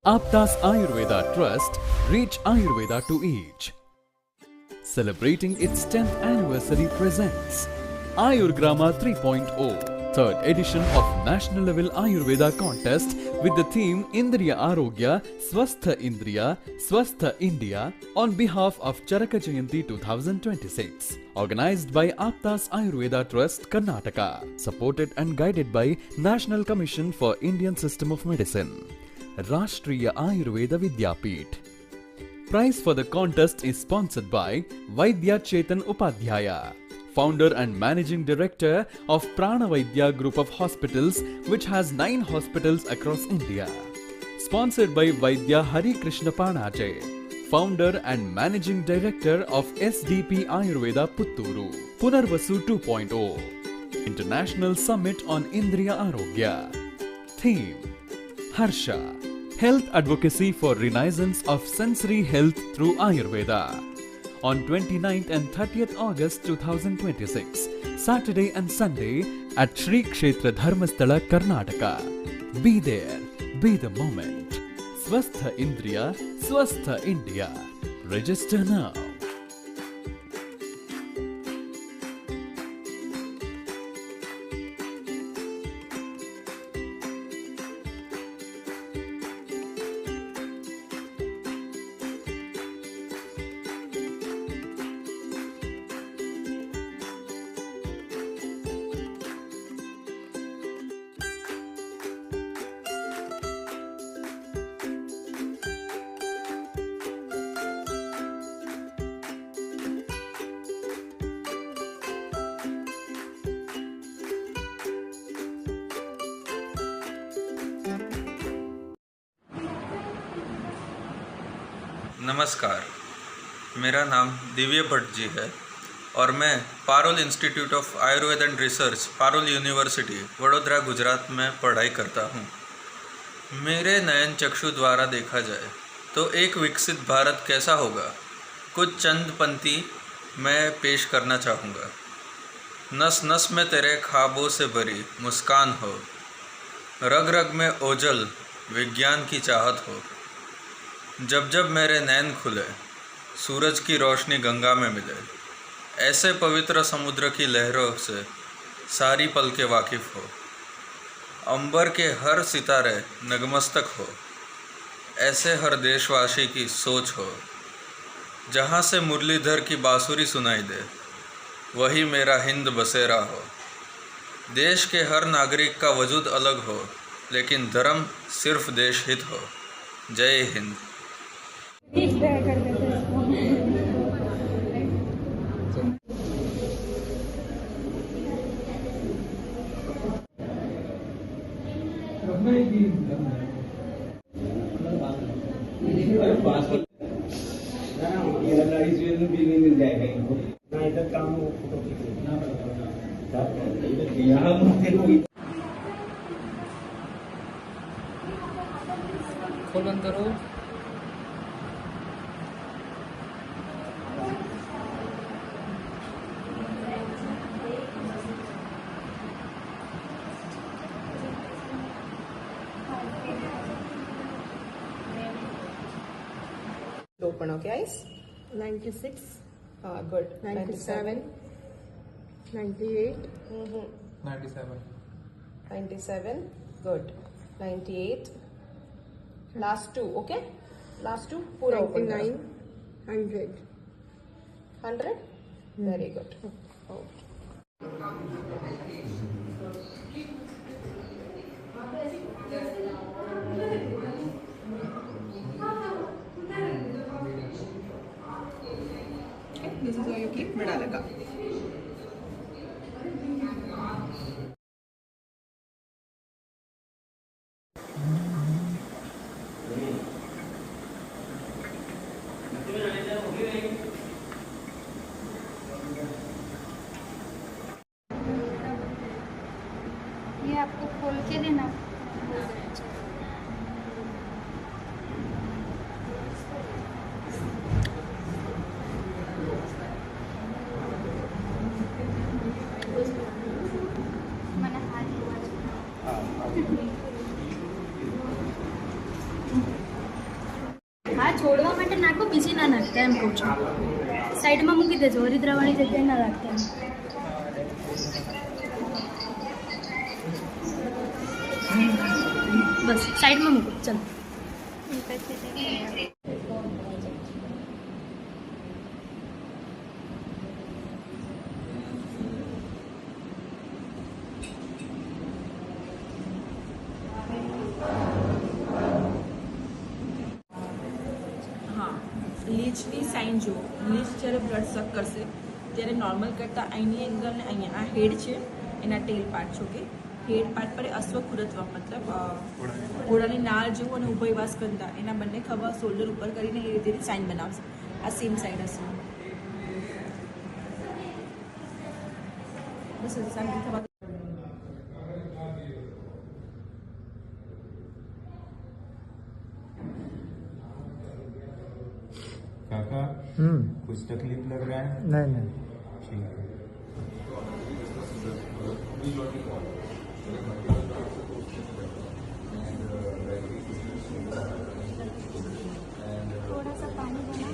Aptas Ayurveda Trust, reach Ayurveda to each. Celebrating its 10th anniversary presents Ayurgrama 3.0, third edition of National Level Ayurveda Contest with the theme Indriya Arogya, Swastha Indriya, Swastha India on behalf of Charaka Jayanti 2026. Organized by Aptas Ayurveda Trust, Karnataka. Supported and guided by National Commission for Indian System of Medicine. Rashtriya Ayurveda Vidyapeeth. Prize for the contest is sponsored by Vaidya Chetan Upadhyaya, founder and managing director of Prana Vaidya Group of Hospitals, which has 9 hospitals across India. Sponsored by Vaidya Hari Krishna Panache, founder and managing director of SDP Ayurveda Putturu. Punarvasu 2.0, International Summit on Indriya Arogya. Theme: Harsha, Health Advocacy for Renaissance of Sensory Health through Ayurveda. On 29th and 30th August 2026, Saturday and Sunday at Shri Kshetra Dharmasthala, Karnataka. Be there, be the moment. Swastha Indriya, Swastha India. Register now. नमस्कार, मेरा नाम दिव्य भट्ट जी है और मैं Parul institute of Ayurveda and research, Parul university, Vadodara, Gujarat में पढ़ाई करता हूँ। मेरे नयन चक्षु द्वारा देखा जाए तो एक विकसित भारत कैसा होगा, कुछ चंद पंक्ति मैं पेश करना चाहूँगा। नस नस में तेरे ख्वाबों से भरी मुस्कान हो, रग रग में ओझल विज्ञान की चाहत हो। जब जब मेरे नैन खुले, सूरज की रोशनी गंगा में मिले, ऐसे पवित्र समुद्र की लहरों से सारी पल के वाकिफ़ हो। अंबर के हर सितारे नगमस्तक हो, ऐसे हर देशवासी की सोच हो। जहाँ से मुरलीधर की बांसुरी सुनाई दे, वही मेरा हिंद बसेरा हो। देश के हर नागरिक का वजूद अलग हो, लेकिन धर्म सिर्फ देश हित हो। जय हिंद। कर देते इसको। खोलन करो। Open, okay, eyes? 96, Good. 97, 98, 97. 97, good. 98. Last two, okay? Last two, pura open. 99, 100. 100? Very good. Okay. This is how you keep Medalaka. ये आपको खोल के देना। હા છોડવા માટે નાખો, બીજી ના નાખતા એમ કહું છું. સાઈડમાં મૂકી દેજો, હરિદ્રાવાળી જગ્યાએ ના રાખતા એમ. બસ સાઈડમાં મૂકો, ચલો. હા, લીચની સાઇન જુઓ. લીચ જ્યારે બ્લડ સક કરશે ત્યારે નોર્મલ કરતાં અહીંની એંગલ ને અહીંયા આ હેડ છે, એના ટેલ પાર્ટ છો કે હેડ પાર્ટ પર અશ્વખુરત્વ મતલબ ઘોડાની નાળ જેવું અને ઉભય સ્કંદા એના બંને ખભા શોલ્ડર ઉપર કરીને એ રીતે સાઇન બનાવશે. આ સેમ સાઈડ હશે. બસ શાંતિ થવા. काका कुछ तकलीफ लग रहा है? नहीं ठीक है. थोड़ा सा पानी बना.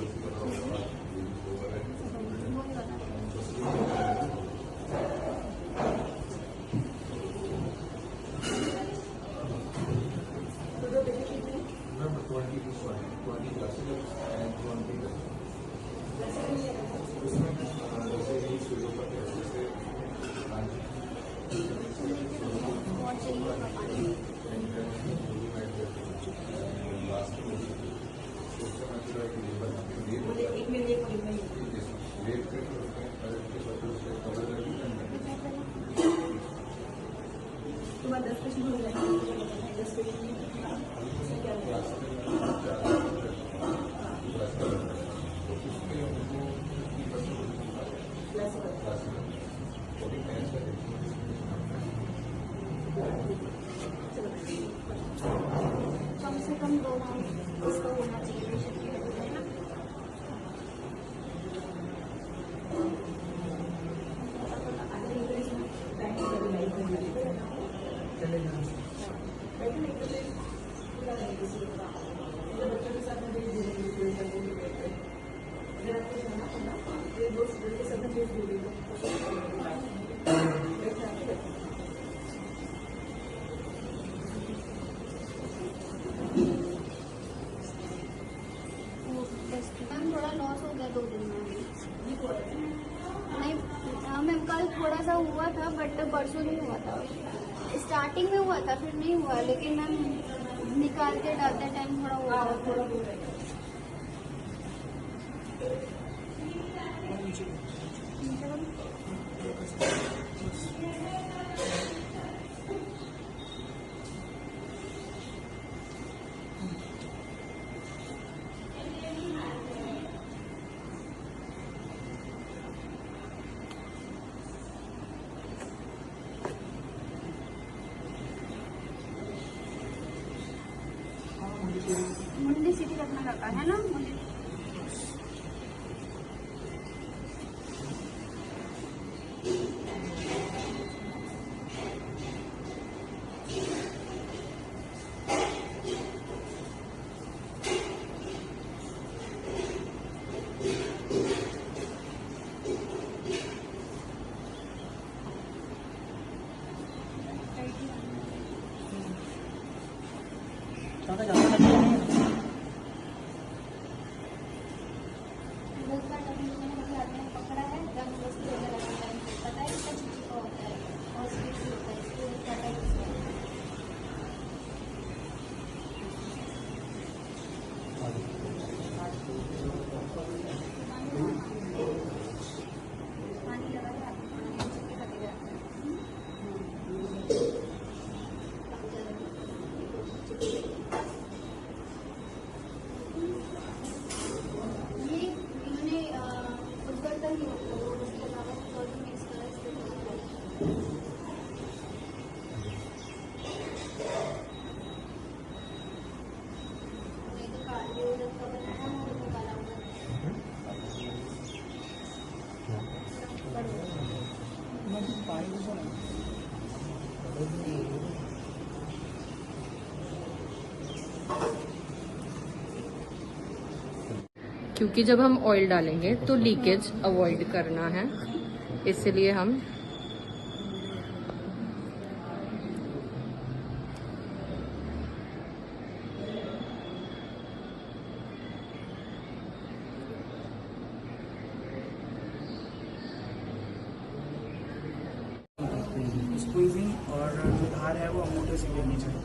कम से कम 2 राउंड इसको होना चाहिए. है ना? मैम थोड़ा लॉस हो गया 2 दिन में. नहीं मैम कल थोड़ा सा हुआ था बट परसों नहीं हुआ था. स्टार्टिंग में हुआ था, फिर नहीं हुआ, लेकिन मैम निकालते डालते टाइम थोड़ा हुआ थोड़ा. मुंडी सिटी रखना लगा है ना. मुंडी क्योंकि जब हम ऑयल डालेंगे तो लीकेज अवॉइड करना है, इसलिए हम स्क्वीजिंग और जो धार है वो अंगूठे से लेनी चाहिए।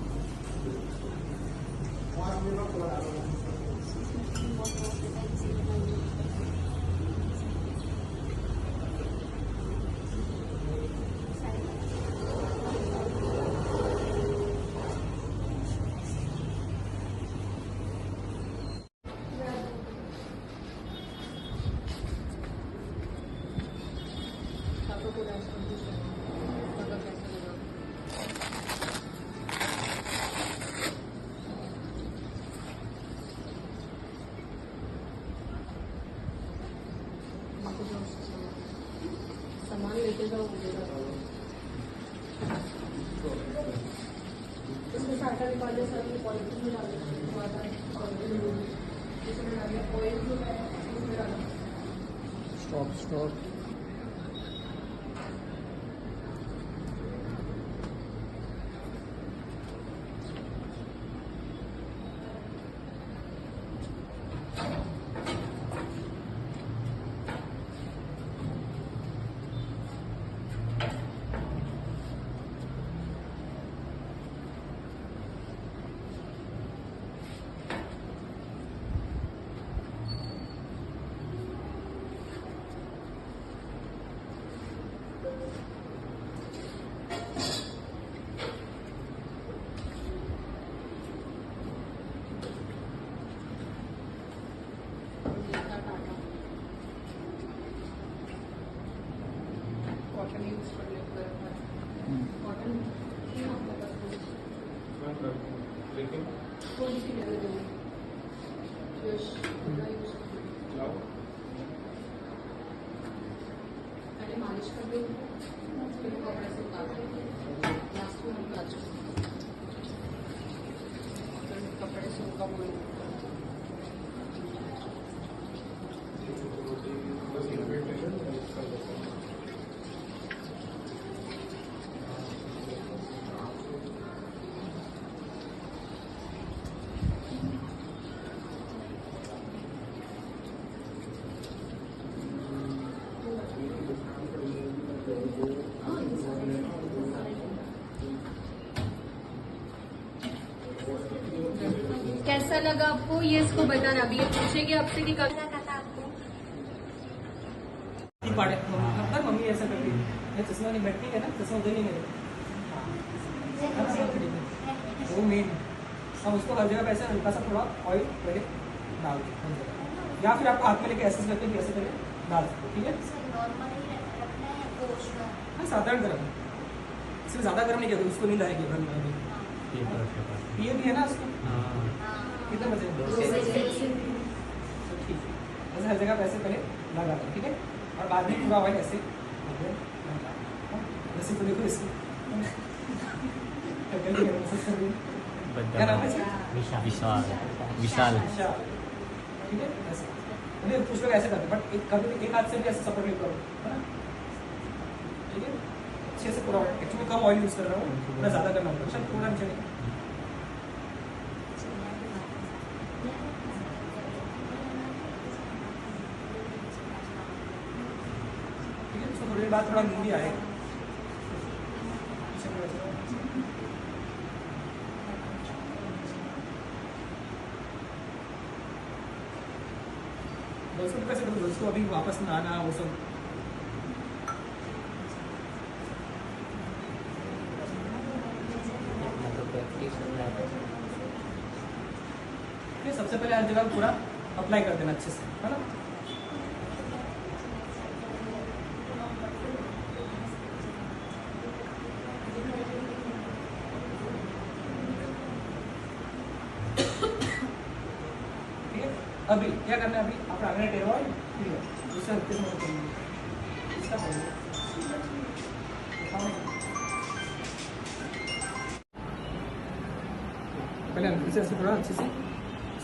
सामान लेके जाओ इसमें साटा निकाले सर पॉलिथीन में डाले ऑयल जो है उसमें डालो। स्टॉप कॉटन यूज कर लेते हैं। कॉटन थोड़ी सी ले लो। पहले मालिश कर दो, फिर कपड़े से उतार दो। लास्ट में हम टच कपड़े से उनका वो कैसा लगा आपको ये इसको बताना। अभी ये पूछेगी आपसे कि कब मम्मी ऐसा करती है, चश्मा नहीं बैठती है ना, चश्मा उधर नहीं मेरे वो मेन। अब उसको हर जगह पैसे हल्का सा थोड़ा ऑयल पहले डाल दो, या फिर आप हाथ में लेके ऐसे करके भी ऐसे करके डाल सकते, ठीक है। हाँ साधारण गर्म, इसमें ज़्यादा गर्म नहीं किया उसको नींद आएगी। ये भी है ना उसको कितने बजे? ठीक है, ऐसे हर जगह पैसे पहले लगा दो, ठीक है। और बाद में पूरा ऑयल ऐसे जैसे तो देखो इसको क्या नाम है? विशाल, ठीक है। ऐसे अभी कुछ लोग ऐसे करते हैं, बट कभी एक हाथ से भी ऐसे सपोर्ट नहीं करो, है ना, ठीक है। अच्छे से पूरा एक्चुअली कम ऑयल यूज़ कर रहा हूँ, मैं ज़्यादा करना होगा, शायद थोड़ा नीचे थोड़ी देर बाद थोड़ा नींद भी आएगा। दोस्तों कैसे करो, दोस्तों अभी वापस में आना वो सब सबसे पहले हर जगह पूरा अप्लाई कर देना अच्छे से, है ना। अभी क्या करना है, अभी आप आगे टेबल ऑयल, ठीक है, उससे हल्के से मदद करेंगे इसका पहले हल्के से ऐसे थोड़ा अच्छे से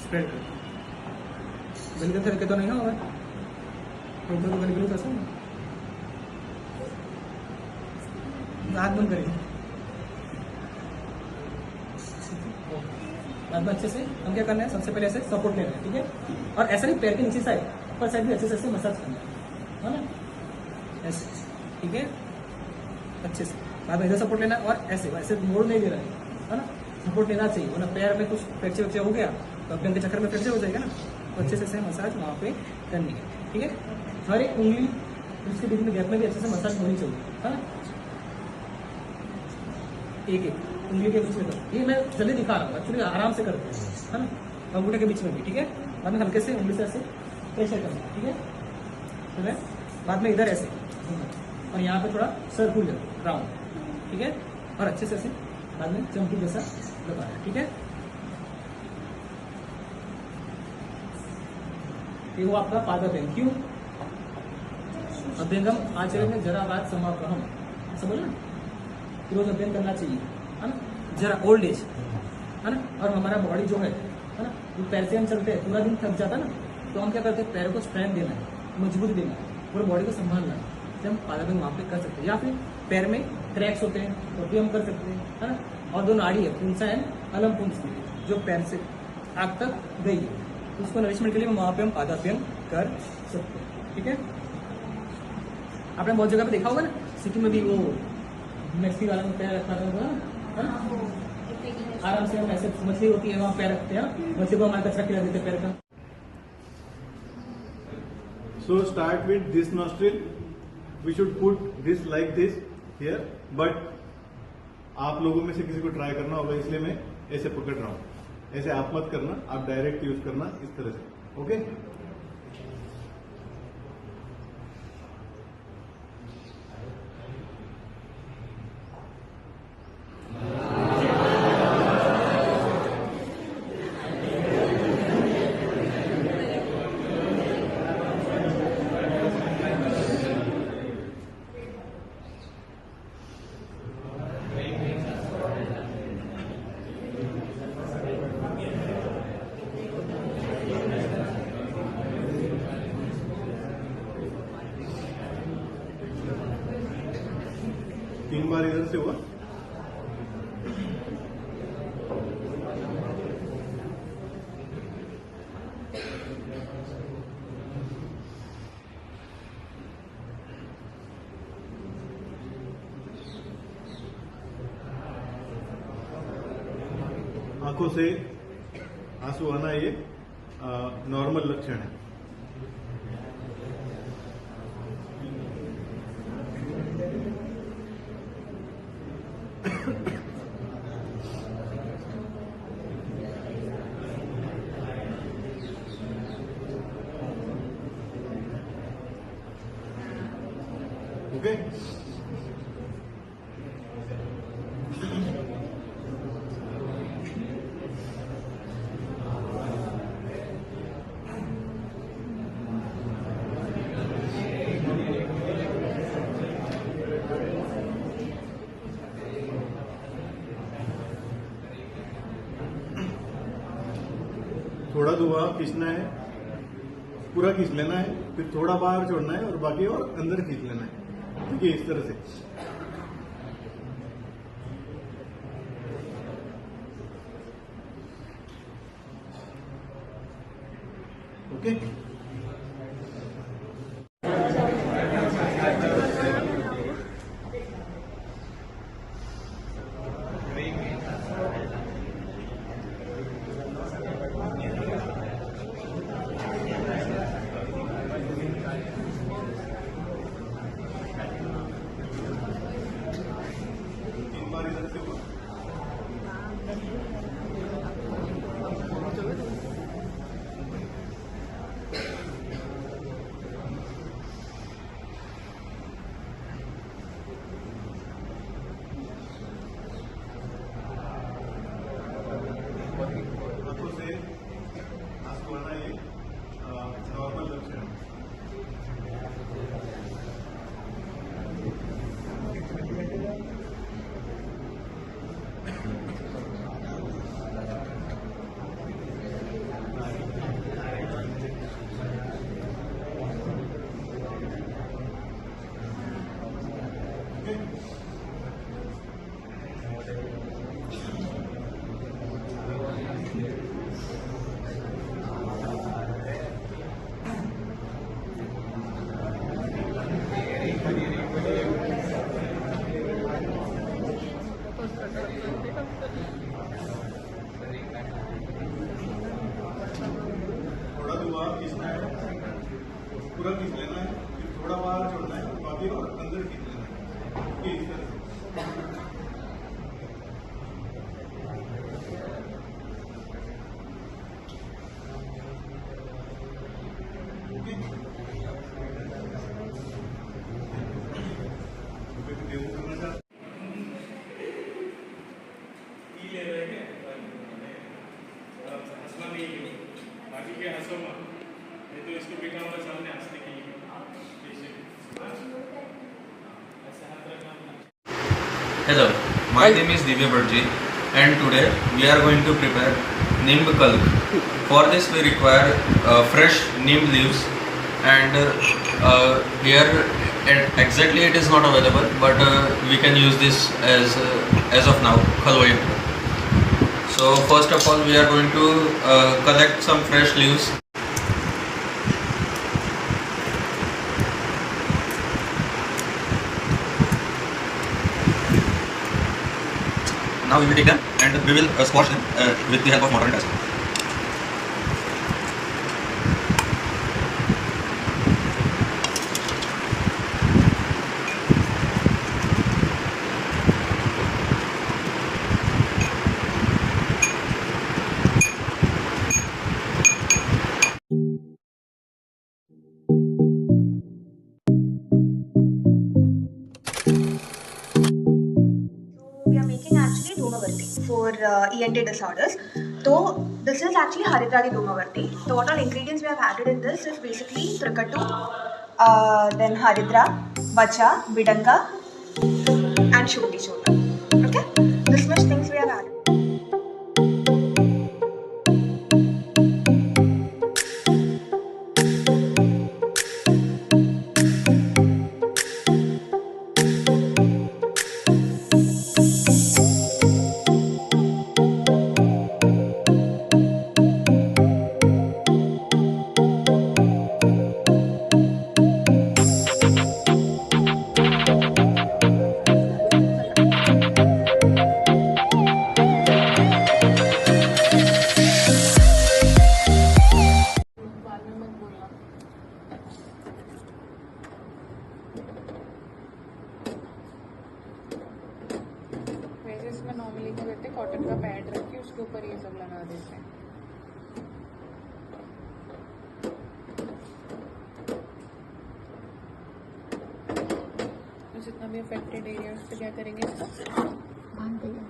स्प्रेड करें। गली करके तो नहीं ना होगा, तो गली कैसे हाथ बंद करिए। बाद में अच्छे से हम क्या करना है, सबसे पहले ऐसे सपोर्ट लेना है, ठीक है। और ऐसा नहीं, पैर के नीचे साइड, ऊपर साइड भी अच्छे से ऐसे मसाज करना है ना, ऐसे, ठीक है, अच्छे से। बाद में इधर सपोर्ट लेना है और ऐसे वैसे मोड़ नहीं दे रहा है ना, सपोर्ट लेना चाहिए, वरना पैर में कुछ फ्रैक्चर वैक्चर हो गया तो अपने के चक्कर में फ्रैक्चर हो जाएगा ना। तो अच्छे से मसाज वहाँ पे करनी है, ठीक है। हर एक उंगली उसके बीच में गैप में भी अच्छे से मसाज होनी चाहिए, है ना। एक एक उंगली के बीच में करो, ये मैं जल्दी दिखा रहा हूँ, एक्चुअली आराम से करते हैं, है ना, अंगूठे के बीच में भी, ठीक है। बाद में हल्के से उंगली से ऐसे प्रेशर करना, ठीक है। तो बाद में इधर ऐसे और यहाँ पे थोड़ा सर्कुलर राउंड, ठीक है। और अच्छे से ऐसे बाद में चमकी जैसा लगाना, ठीक है। ये वो आपका पादपेन, क्यों अभ्यंगम आचरण जरा बात समाप्तम, समझ ना, रोज अध्ययन करना चाहिए, है ना, जरा ओल्ड एज, है ना। और हमारा बॉडी जो है ना, वो पैर से हम चलते हैं, पूरा दिन थक जाता है ना, तो हम क्या करते हैं, पैरों को स्ट्रेंथ देना है, मजबूती देना है, पूरे बॉडी को संभालना है, तो हम पादाभ्यंग वहाँ पे कर सकते हैं। या फिर पैर में क्रैक्स होते हैं तो भी हम कर सकते हैं, है ना। और दो नाड़ी है, पुंसा एंड अलम पुंसा, जो पैर से आग तक गई है, उसको नरिशमेंट के लिए वहाँ पे हम पादाभ्यंग कर सकते हैं, ठीक है। आपने बहुत जगह पे देखा होगा ना, सिटी में भी वो मैक्सी वाला में पैर रखा होगा, है ना, आराम से हम ऐसे मछली होती है वहाँ पैर रखते हैं, मछली को हमारे कचरा खिला देते हैं पैर का। So start with this nostril. We should put this like this here. But आप लोगों में से किसी को ट्राई करना होगा, इसलिए मैं ऐसे पकड़ रहा हूँ। ऐसे आप मत करना, आप डायरेक्ट यूज करना इस तरह से, ओके। तीन बार इधर से हुआ, आंखों से आंसू आना ये नॉर्मल लक्षण है। ओके, थोड़ा धुआं खींचना है, पूरा खींच लेना है, फिर थोड़ा बाहर छोड़ना है और बाकी और अंदर खींच लेना है, ठीक है, इस तरह से। ओके, पूरा खींच लेना है, फिर थोड़ा बाहर छोड़ना है बाकी और अंदर खींच लेना है। ठीक, इस तरह से। Hello, my name is Divya Bhatji and today we are going to prepare Neem Kalk. For this we require fresh neem leaves and here exactly it is not available, but we can use this as of now, Khalwai. So first of all we are going to collect some fresh leaves. Now we will take them and we will squash them with the help of mortar and pestle. We are making actually Domavarti for ENT disorders. So this is actually Haridra di Domavarti. So what all ingredients we have added in this is basically Trikatu, then Haridra, Vacha, Bidanga and Shundi Chola. Okay? This much things we have added. वैसे इसमें normally क्या करते हैं, cotton का pad रख के उसके ऊपर ये सब लगा देते हैं। तो जितना भी अफेक्टेड एरिया उस पर क्या करेंगे, इसको बांध देंगे।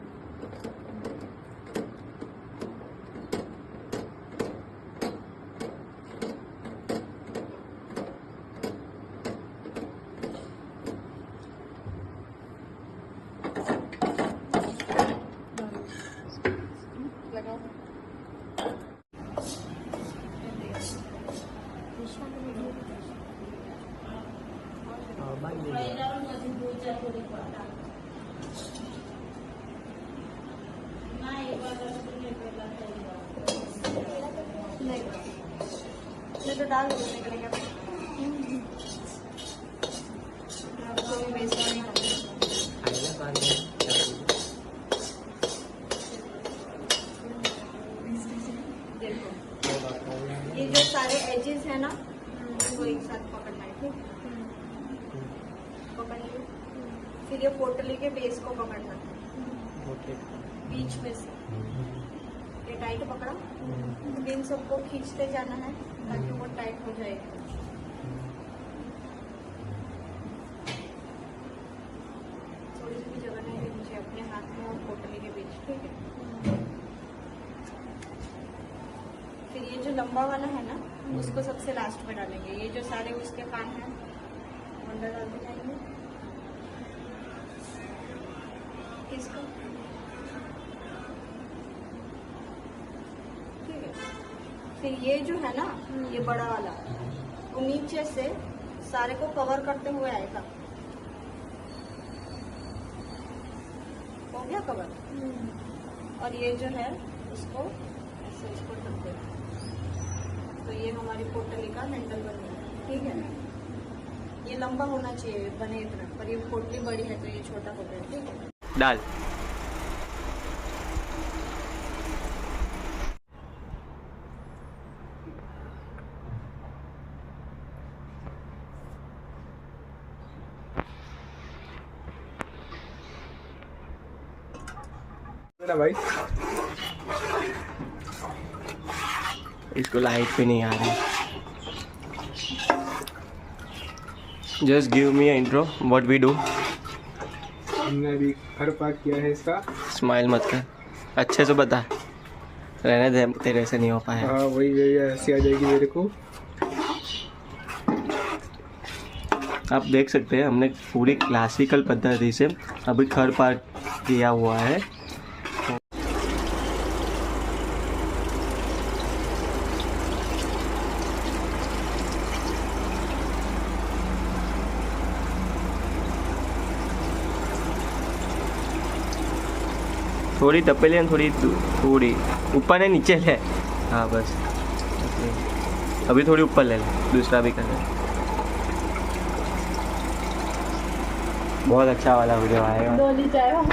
नहीं तो डाल दो निकलेगा। देखो ये जो सारे एजेस है ना, वो एक साथ पकड़ना है। ठीक, पकड़ लियो। फिर ये पोटली के बेस को पकड़ना है, बीच में से ये टाइट पकड़ा, फिर इन सबको खींचते जाना है ताकि वो टाइट हो जाएगा। थोड़ी सी भी जगह नहीं देनी चाहिए अपने हाथ में और पोटली के बीच। ठीक है, फिर ये जो लंबा वाला है ना, उसको सबसे लास्ट में डालेंगे। ये जो सारे उसके कान हैं अंदर डालते जाएंगे इसको। ठीक है, फिर ये जो है ना, ये बड़ा वाला, वो नीचे से सारे को कवर करते हुए आएगा। हो गया कवर। और ये जो है उसको ऐसे इसको ढक देना। तो ये हमारी पोटली का हैंडल बन गया। ठीक है, ये लंबा होना चाहिए बने इतना, पर ये पोटली बड़ी है तो ये छोटा हो गया। ठीक है, डाल भाई इसको लाइट भी नहीं आ रही. Just give me intro what we do. हमने अभी घर पार्क किया है इसका. स्माइल मत कर, अच्छे से बता. रहने दे, तेरे से नहीं हो पाया. हाँ वही हंसी आ जाएगी मेरे को. आप देख सकते हैं हमने पूरी क्लासिकल पद्धति से अभी घर पार्क किया हुआ है. थोड़ी तपेली है, थोड़ी ऊपर है नीचे ले. हाँ बस अभी थोड़ी ऊपर ले ले. दूसरा भी कर ले. बहुत अच्छा वाला वीडियो आएगा. डोली जाएगा.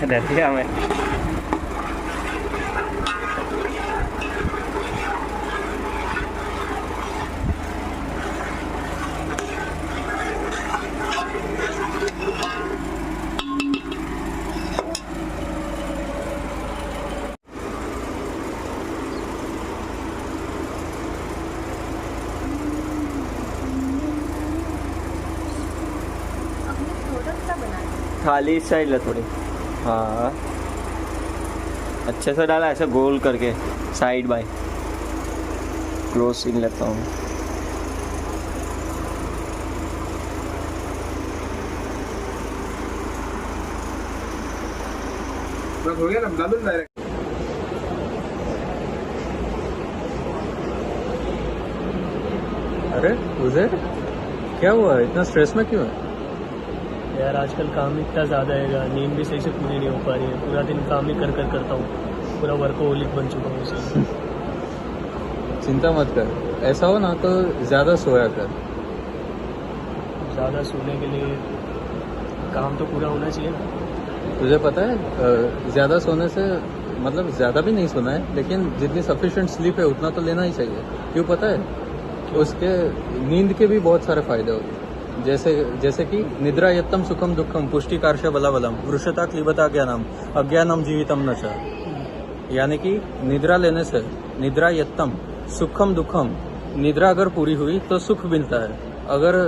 डर गया मैं. थाली इस साइड ला थोड़ी. हाँ अच्छे से डाला ऐसे गोल करके साइड बाय. क्लोज सीन लेता हूँ. बस हो गया ना. डाल दो डायरेक्ट. अरे उधर क्या हुआ? इतना स्ट्रेस में क्यों है? यार आजकल काम इतना ज़्यादा है, नींद भी सही से पूरी नहीं हो पा रही है. पूरा दिन काम ही कर करता हूँ. पूरा वर्कोहोलिक बन चुका हूँ उसे. चिंता मत कर. ऐसा हो ना तो ज़्यादा सोया कर. ज़्यादा सोने के लिए काम तो पूरा होना चाहिए ना. तुझे पता है ज़्यादा सोने से मतलब ज़्यादा भी नहीं सोना है, लेकिन जितनी सफिशिएंट स्लीप है उतना तो लेना ही चाहिए. क्यों पता है? उसके नींद के भी बहुत सारे फायदे होते हैं. जैसे कि निद्रा यत्तम सुखम दुखम पुष्टिकारश बलाबलम वृषता क्लीबता ज्ञानम अज्ञानम जीवितम न च. यानी कि निद्रा लेने से निद्रा यत्तम सुखम दुखम, निद्रा अगर पूरी हुई तो सुख मिलता है, अगर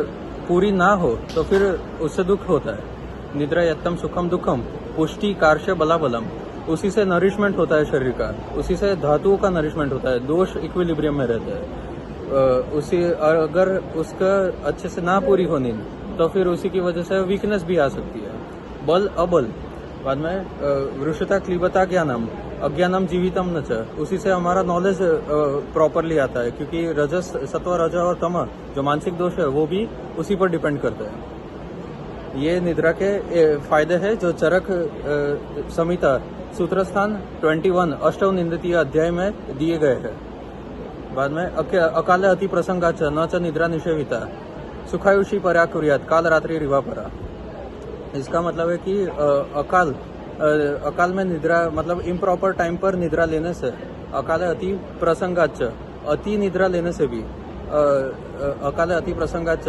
पूरी ना हो तो फिर उससे दुख होता है. निद्रा यत्तम सुखम दुखम पुष्टिकारश बलाबलम, उसी से नरिशमेंट होता है शरीर का, उसी से धातुओं का नरिशमेंट होता है. दोष इक्विलिब्रियम में रहता है. उसी अगर उसका अच्छे से ना पूरी हो नींद तो फिर उसी की वजह से वीकनेस भी आ सकती है. बल अबल बाद में वृषता क्लीबता ज्ञानम अज्ञानम जीवितम न च, उसी से हमारा नॉलेज प्रॉपरली आता है. क्योंकि रजस सत्व रज और तम जो मानसिक दोष है वो भी उसी पर डिपेंड करता है. ये निद्रा के फायदे हैं जो चरक संहिता सूत्रस्थान 21 अष्टव निंदतीय अध्याय में दिए गए हैं. बाद में अकाल अति प्रसंगाच न च निद्रा निषेविता सुखायुषी पर्या कुर्यात काल रात्रि रिवा परा. इसका मतलब है कि अकाल में निद्रा मतलब इम्प्रॉपर टाइम पर निद्रा लेने से, अकाल अति प्रसंगाच अति निद्रा लेने से भी, अकाल अति प्रसंगाच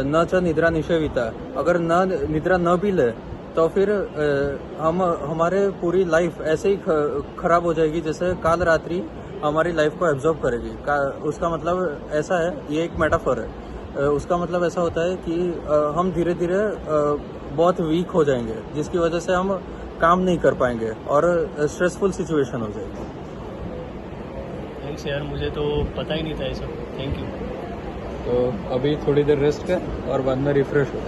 न च निद्रा निषेविता, अगर न निद्रा न भी ले तो फिर हमारे पूरी लाइफ ऐसे ही खराब हो जाएगी जैसे काल रात्रि हमारी लाइफ को एब्जॉर्ब करेगी. उसका मतलब ऐसा है, ये एक मेटाफर है. उसका मतलब ऐसा होता है कि हम धीरे धीरे बहुत वीक हो जाएंगे, जिसकी वजह से हम काम नहीं कर पाएंगे और स्ट्रेसफुल सिचुएशन हो जाएगी. थैंक्स यार, मुझे तो पता ही नहीं था ये सब. Thank you. तो अभी थोड़ी देर रेस्ट कर और बाद में रिफ्रेश हो.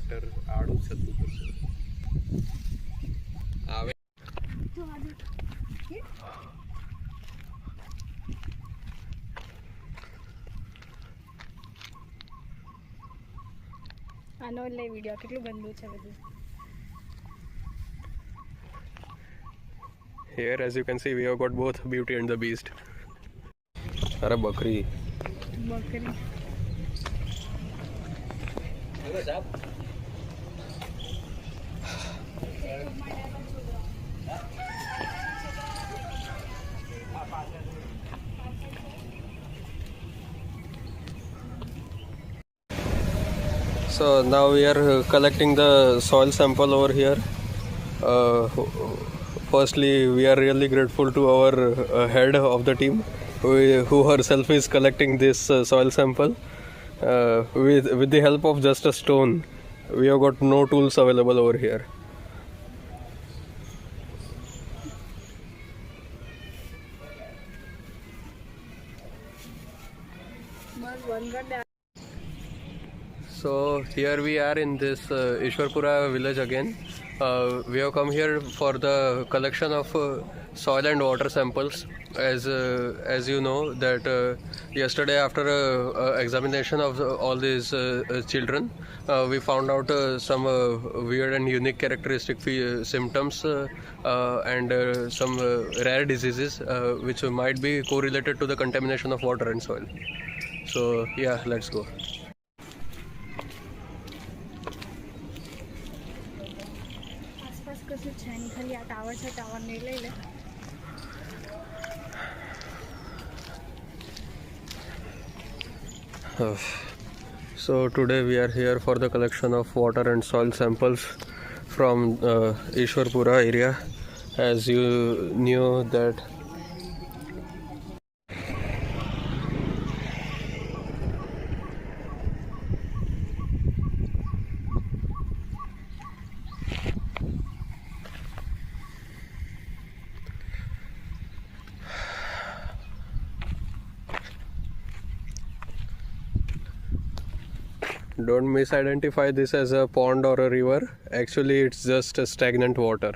ट्रैक्टर आड़ू छत्तू आवे આનો એટલે વિડિયો કેટલું ગંદુ છે બધું. Here as you can see we have got both Beauty and the Beast. अरे बकरी So now we are collecting the soil sample over here. Firstly, we are really grateful to our head of the team, who herself is collecting this soil sample with the help of just a stone. We have got no tools available over here. So here we are in this Ishwarpura village again. We have come here for the collection of soil and water samples. As you know that yesterday after examination of all these children, we found out some weird and unique characteristic symptoms and some rare diseases which might be correlated to the contamination of water and soil. So yeah, let's go. કશું છે નહીં, ખાલી આ tower છે, ટાવરને લઈ લે. So today we are here for the collection of water and soil samples from Ishwarpura area. As you knew that don't misidentify this as a pond or a river. Actually it's just a stagnant water.